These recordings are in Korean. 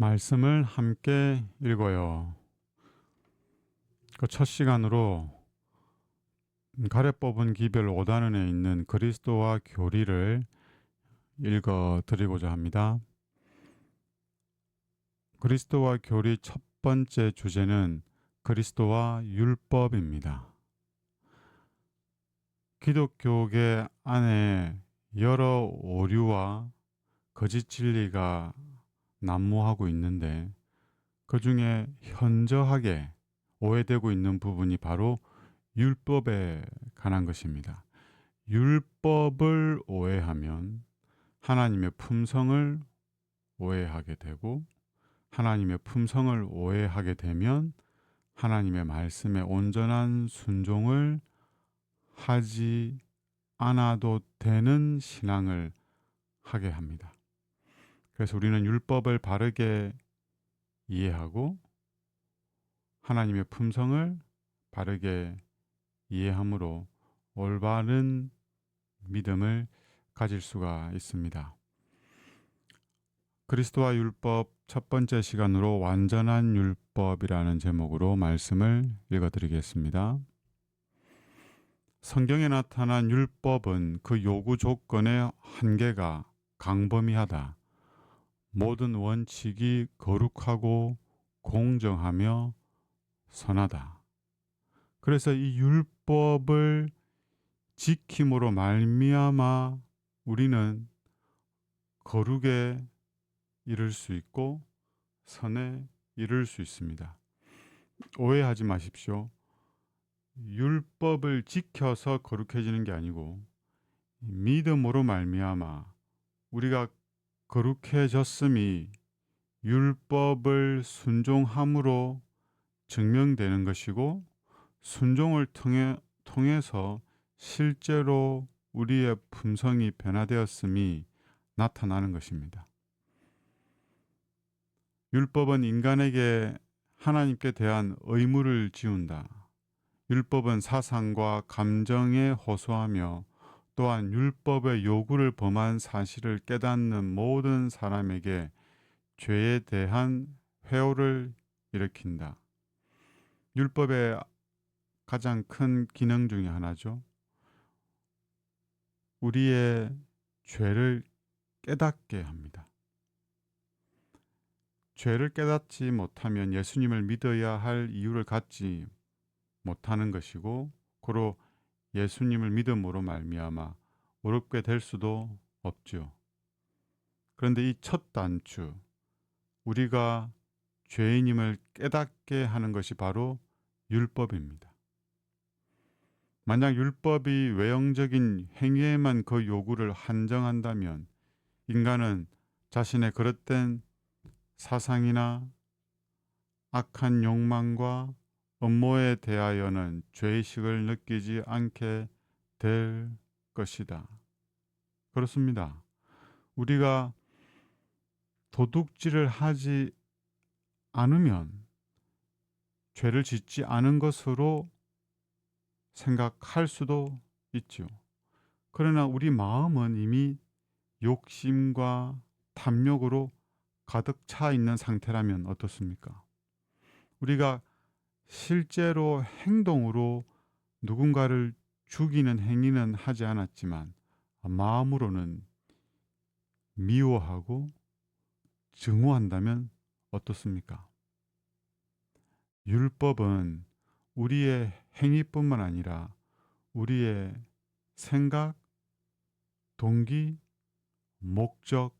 말씀을 함께 읽어요. 그 첫 시간으로 가래 뽑은 기별 5단원에 있는 그리스도와 교리를 읽어 드리고자 합니다. 그리스도와 교리 첫 번째 주제는 그리스도와 율법입니다. 기독교계 안에 여러 오류와 거짓 진리가 난무하고 있는데 그 중에 현저하게 오해되고 있는 부분이 바로 율법에 관한 것입니다. 율법을 오해하면 하나님의 품성을 오해하게 되고, 하나님의 품성을 오해하게 되면 하나님의 말씀에 온전한 순종을 하지 않아도 되는 신앙을 하게 합니다. 그래서 우리는 율법을 바르게 이해하고 하나님의 품성을 바르게 이해함으로 올바른 믿음을 가질 수가 있습니다. 그리스도와 율법 첫 번째 시간으로 완전한 율법이라는 제목으로 말씀을 읽어드리겠습니다. 성경에 나타난 율법은 그 요구 조건의 한계가 광범위하다. 모든 원칙이 거룩하고 공정하며 선하다. 그래서 이 율법을 지킴으로 말미암아 우리는 거룩에 이를 수 있고 선에 이를 수 있습니다. 오해하지 마십시오. 율법을 지켜서 거룩해지는 게 아니고 믿음으로 말미암아 우리가 거룩해졌음이 율법을 순종함으로 증명되는 것이고, 순종을 통해서 실제로 우리의 품성이 변화되었음이 나타나는 것입니다. 율법은 인간에게 하나님께 대한 의무를 지운다. 율법은 사상과 감정에 호소하며 또한 율법의 요구를 범한 사실을 깨닫는 모든 사람에게 죄에 대한 회오를 일으킨다. 율법의 가장 큰 기능 중에 하나죠. 우리의 죄를 깨닫게 합니다. 죄를 깨닫지 못하면 예수님을 믿어야 할 이유를 갖지 못하는 것이고, 고로 예수님을 믿음으로 말미암아 어렵게 될 수도 없죠. 그런데 이 첫 단추, 우리가 죄인임을 깨닫게 하는 것이 바로 율법입니다. 만약 율법이 외형적인 행위에만 그 요구를 한정한다면 인간은 자신의 그릇된 사상이나 악한 욕망과 업무에 대하여는 죄의식을 느끼지 않게 될 것이다. 그렇습니다. 우리가 도둑질을 하지 않으면 죄를 짓지 않은 것으로 생각할 수도 있죠. 그러나 우리 마음은 이미 욕심과 탐욕으로 가득 차 있는 상태라면 어떻습니까? 우리가 실제로 행동으로 누군가를 죽이는 행위는 하지 않았지만 마음으로는 미워하고 증오한다면 어떻습니까? 율법은 우리의 행위뿐만 아니라 우리의 생각, 동기, 목적,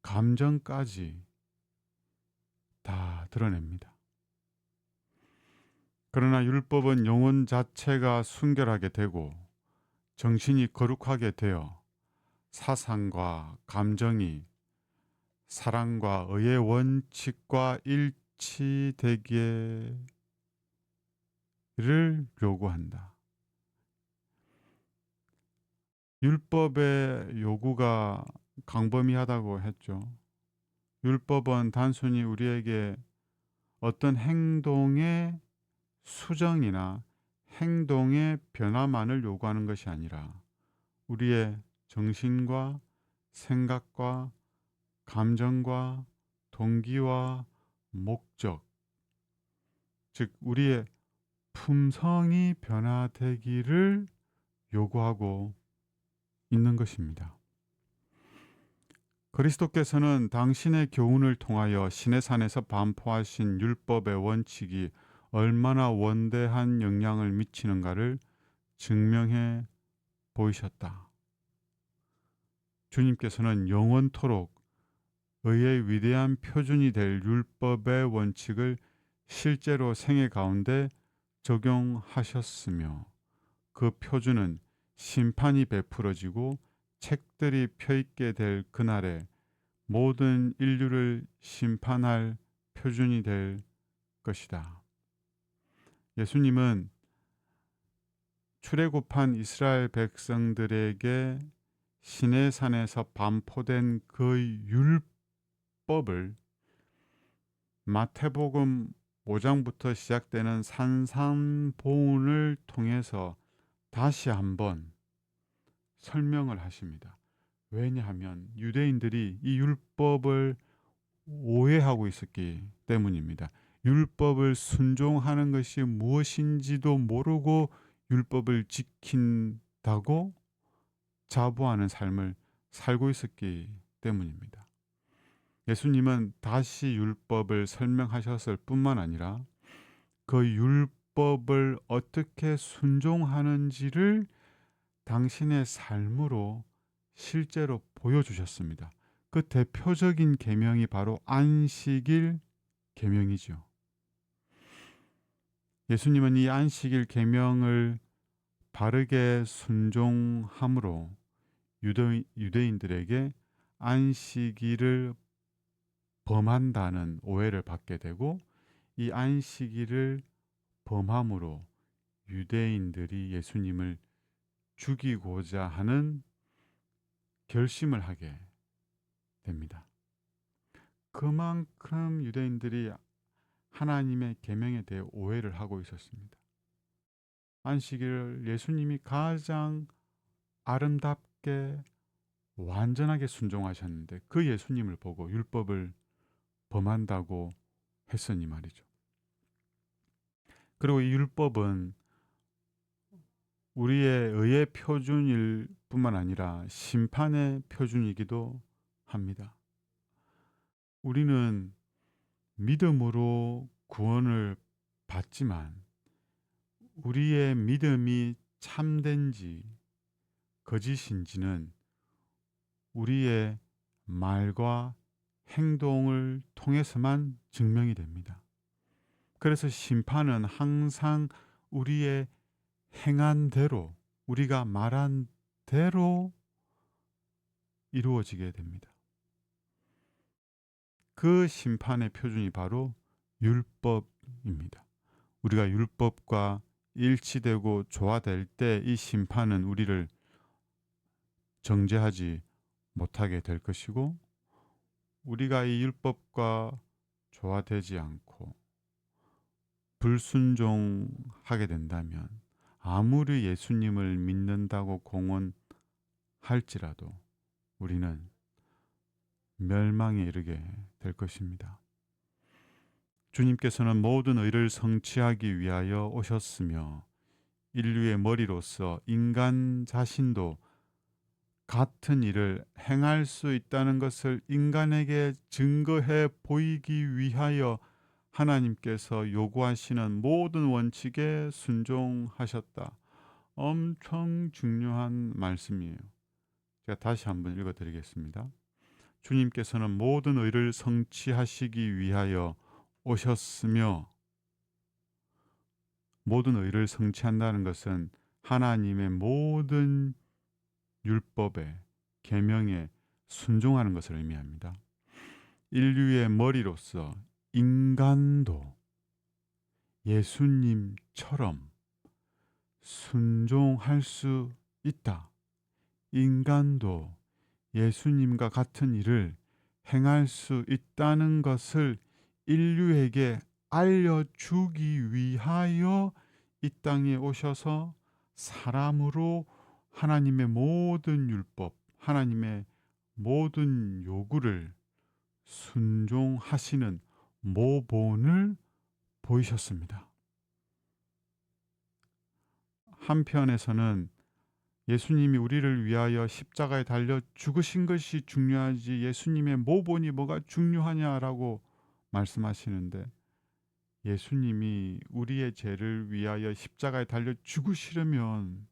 감정까지 다 드러냅니다. 그러나 율법은 영혼 자체가 순결하게 되고 정신이 거룩하게 되어 사상과 감정이 사랑과 의의 원칙과 일치되기를 요구한다. 율법의 요구가 광범위하다고 했죠. 율법은 단순히 우리에게 어떤 행동의 수정이나 행동의 변화만을 요구하는 것이 아니라 우리의 정신과 생각과 감정과 동기와 목적, 즉 우리의 품성이 변화되기를 요구하고 있는 것입니다. 그리스도께서는 당신의 교훈을 통하여 시내산에서 반포하신 율법의 원칙이 얼마나 원대한 영향을 미치는가를 증명해 보이셨다. 주님께서는 영원토록 의의 위대한 표준이 될 율법의 원칙을 실제로 생애 가운데 적용하셨으며 그 표준은 심판이 베풀어지고 책들이 펴있게 될 그날에 모든 인류를 심판할 표준이 될 것이다. 예수님은 출애굽한 이스라엘 백성들에게 시내산에서 반포된 그 율법을 마태복음 5장부터 시작되는 산상보훈을 통해서 다시 한번 설명을 하십니다. 왜냐하면 유대인들이 이 율법을 오해하고 있었기 때문입니다. 율법을 순종하는 것이 무엇인지도 모르고 율법을 지킨다고 자부하는 삶을 살고 있었기 때문입니다. 예수님은 다시 율법을 설명하셨을 뿐만 아니라 그 율법을 어떻게 순종하는지를 당신의 삶으로 실제로 보여주셨습니다. 그 대표적인 계명이 바로 안식일 계명이죠. 예수님은 이 안식일 계명을 바르게 순종함으로 유대인들에게 안식일을 범한다는 오해를 받게 되고 이 안식일을 범함으로 유대인들이 예수님을 죽이고자 하는 결심을 하게 됩니다. 그만큼 유대인들이 하나님의 계명에 대해 오해를 하고 있었습니다. 안식일을 예수님이 가장 아름답게 완전하게 순종하셨는데 그 예수님을 보고 율법을 범한다고 했으니 말이죠. 그리고 이 율법은 우리의 의의 표준일 뿐만 아니라 심판의 표준이기도 합니다. 우리는 믿음으로 구원을 받지만 우리의 믿음이 참된지 거짓인지는 우리의 말과 행동을 통해서만 증명이 됩니다. 그래서 심판은 항상 우리의 행한 대로, 우리가 말한 대로 이루어지게 됩니다. 그 심판의 표준이 바로 율법입니다. 우리가 율법과 일치되고 조화될 때 이 심판은 우리를 정죄하지 못하게 될 것이고, 우리가 이 율법과 조화되지 않고 불순종하게 된다면 아무리 예수님을 믿는다고 공언할지라도 우리는 멸망에 이르게 될 것입니다. 주님께서는 모든 의를 성취하기 위하여 오셨으며 인류의 머리로서 인간 자신도 같은 일을 행할 수 있다는 것을 인간에게 증거해 보이기 위하여 하나님께서 요구하시는 모든 원칙에 순종하셨다. 엄청 중요한 말씀이에요. 제가 다시 한번 읽어드리겠습니다. 주님께서는 모든 의를 성취하시기 위하여 오셨으며, 모든 의를 성취한다는 것은 하나님의 모든 율법에 계명에 순종하는 것을 의미합니다. 인류의 머리로서 인간도 예수님처럼 순종할 수 있다. 인간도 예수님과 같은 일을 행할 수 있다는 것을 인류에게 알려주기 위하여 이 땅에 오셔서 사람으로 하나님의 모든 율법, 하나님의 모든 요구를 순종하시는 모본을 보이셨습니다. 한편에서는 예수님이 우리를 위하여 십자가에 달려 죽으신 것이 중요하지 예수님의 모본이 뭐가 중요하냐라고 말씀하시는데, 예수님이 우리의 죄를 위하여 십자가에 달려 죽으시려면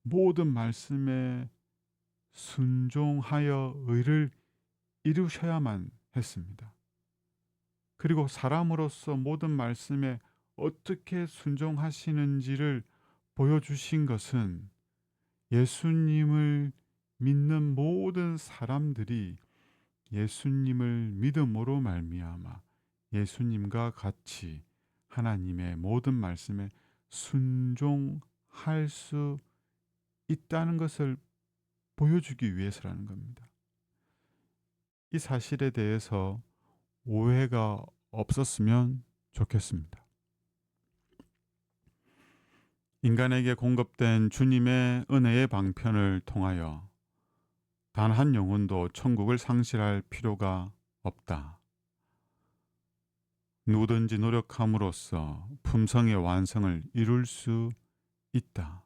모든 말씀에 순종하여 의를 이루셔야만 했습니다. 그리고 사람으로서 모든 말씀에 어떻게 순종하시는지를 보여주신 것은 예수님을 믿는 모든 사람들이 예수님을 믿음으로 말미암아 예수님과 같이 하나님의 모든 말씀에 순종할 수 있다는 것을 보여주기 위해서라는 겁니다. 이 사실에 대해서 오해가 없었으면 좋겠습니다. 인간에게 공급된 주님의 은혜의 방편을 통하여 단 한 영혼도 천국을 상실할 필요가 없다. 누구든지 노력함으로써 품성의 완성을 이룰 수 있다.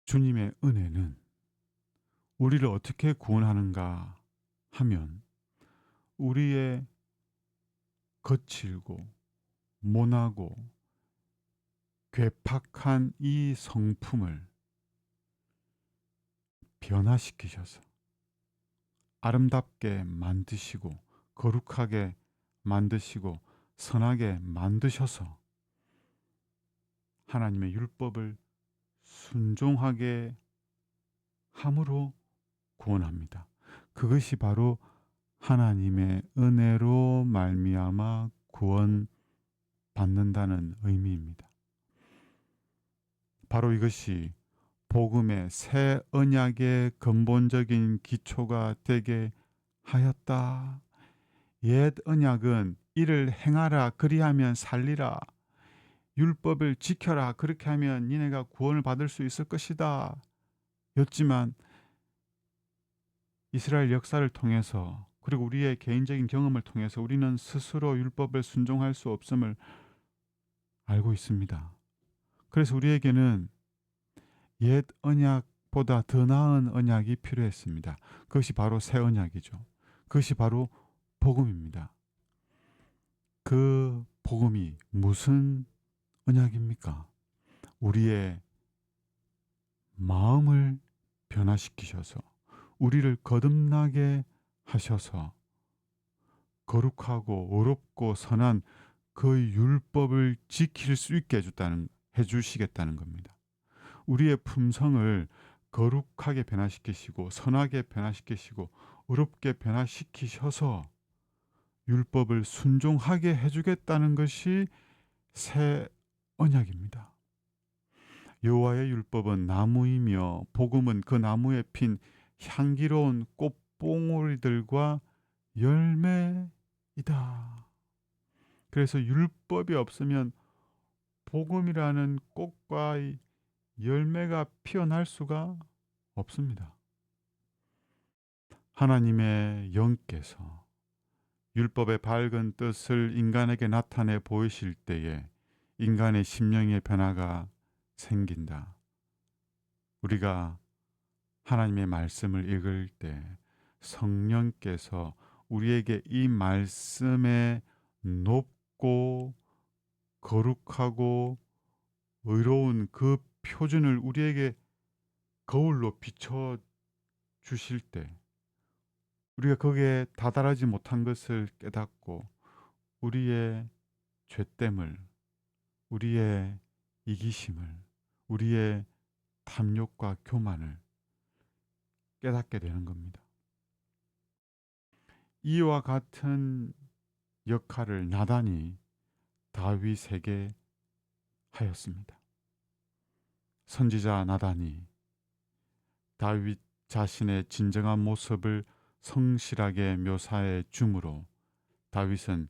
주님의 은혜는 우리를 어떻게 구원하는가 하면 우리의 거칠고 모나고 괴팍한 이 성품을 변화시키셔서 아름답게 만드시고 거룩하게 만드시고 선하게 만드셔서 하나님의 율법을 순종하게 함으로 구원합니다. 그것이 바로 하나님의 은혜로 말미암아 구원받는다는 의미입니다. 바로 이것이 복음의 새 언약의 근본적인 기초가 되게 하였다. 옛 언약은 이를 행하라 그리하면 살리라, 율법을 지켜라 그렇게 하면 니네가 구원을 받을 수 있을 것이다 였지만, 이스라엘 역사를 통해서 그리고 우리의 개인적인 경험을 통해서 우리는 스스로 율법을 순종할 수 없음을 알고 있습니다. 그래서 우리에게는 옛 언약보다 더 나은 언약이 필요했습니다. 그것이 바로 새 언약이죠. 그것이 바로 복음입니다. 그 복음이 무슨 언약입니까? 우리의 마음을 변화시키셔서 우리를 거듭나게 하셔서 거룩하고 의롭고 선한 그 율법을 지킬 수 있게 해주시겠다는 겁니다. 우리의 품성을 거룩하게 변화시키시고 선하게 변화시키시고 의롭게 변화시키셔서 율법을 순종하게 해주겠다는 것이 새 언약입니다. 여호와의 율법은 나무이며 복음은 그 나무에 핀 향기로운 꽃봉오리들과 열매이다. 그래서 율법이 없으면 복음이라는 꽃과 열매가 피어날 수가 없습니다. 하나님의 영께서 율법의 밝은 뜻을 인간에게 나타내 보이실 때에 인간의 심령의 변화가 생긴다. 우리가 하나님의 말씀을 읽을 때 성령께서 우리에게 이 말씀의 높고 거룩하고 의로운 그 표준을 우리에게 거울로 비춰 주실 때 우리가 거기에 다다르지 못한 것을 깨닫고 우리의 죄됨을, 우리의 이기심을, 우리의 탐욕과 교만을 깨닫게 되는 겁니다. 이와 같은 역할을 나단이 다윗에게 하였습니다. 선지자 나단이 다윗 자신의 진정한 모습을 성실하게 묘사해 주므로 다윗은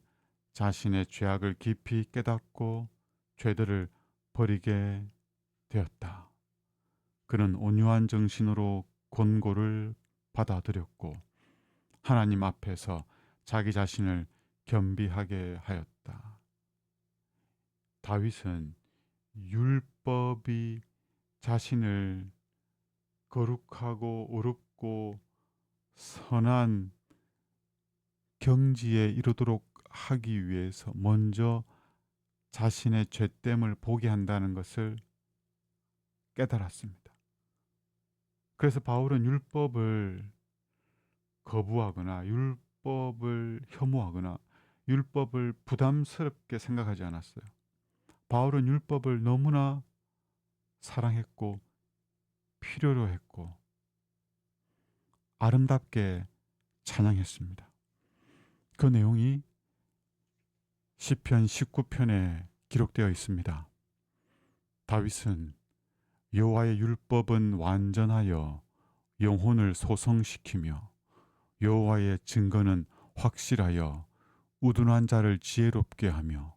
자신의 죄악을 깊이 깨닫고 죄들을 버리게 되었다. 그는 온유한 정신으로 권고를 받아들였고 하나님 앞에서 자기 자신을 겸비하게 하였다. 다윗은 율법이 자신을 거룩하고 어렵고 선한 경지에 이르도록 하기 위해서 먼저 자신의 죄됨을 보게 한다는 것을 깨달았습니다. 그래서 바울은 율법을 거부하거나 율법을 혐오하거나 율법을 부담스럽게 생각하지 않았어요. 바울은 율법을 너무나 사랑했고 필요로 했고 아름답게 찬양했습니다. 그 내용이 시편 19편에 기록되어 있습니다. 다윗은 여호와의 율법은 완전하여 영혼을 소성시키며 여호와의 증거는 확실하여 우둔한 자를 지혜롭게 하며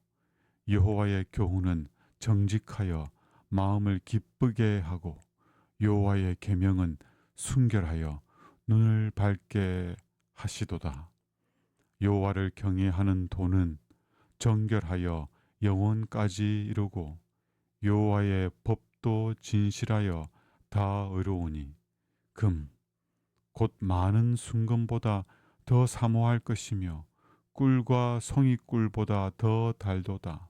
여호와의 교훈은 정직하여 마음을 기쁘게 하고 여호와의 계명은 순결하여 눈을 밝게 하시도다. 여호와를 경외하는 도는 정결하여 영혼까지 이루고 여호와의 법도 진실하여 다 의로우니 금 곧 많은 순금보다 더 사모할 것이며 꿀과 송이꿀보다 더 달도다.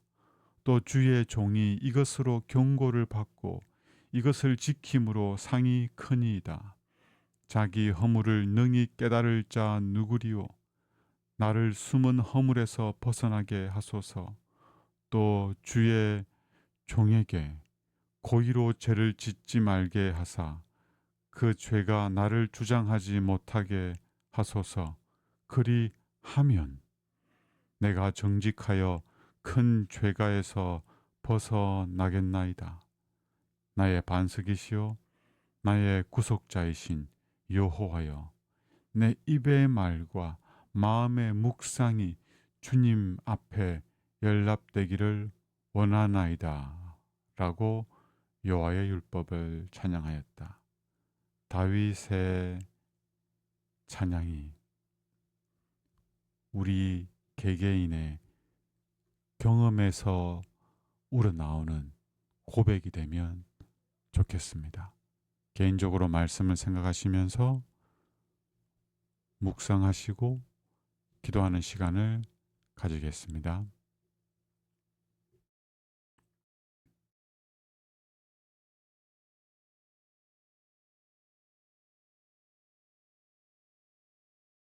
또 주의 종이 이것으로 경고를 받고 이것을 지킴으로 상이 크니이다. 자기 허물을 능히 깨달을 자 누구리요? 나를 숨은 허물에서 벗어나게 하소서. 또 주의 종에게 고의로 죄를 짓지 말게 하사 그 죄가 나를 주장하지 못하게 하소서. 그리 하면 내가 정직하여 큰 죄가에서 벗어나겠나이다. 나의 반석이시요 나의 구속자이신 여호와여, 내 입의 말과 마음의 묵상이 주님 앞에 연락되기를 원하나이다. 라고 여호와의 율법을 찬양하였다. 다윗의 찬양이 우리 개개인의 경험에서 우러나오는 고백이 되면 좋겠습니다. 개인적으로 말씀을 생각하시면서 묵상하시고 기도하는 시간을 가지겠습니다.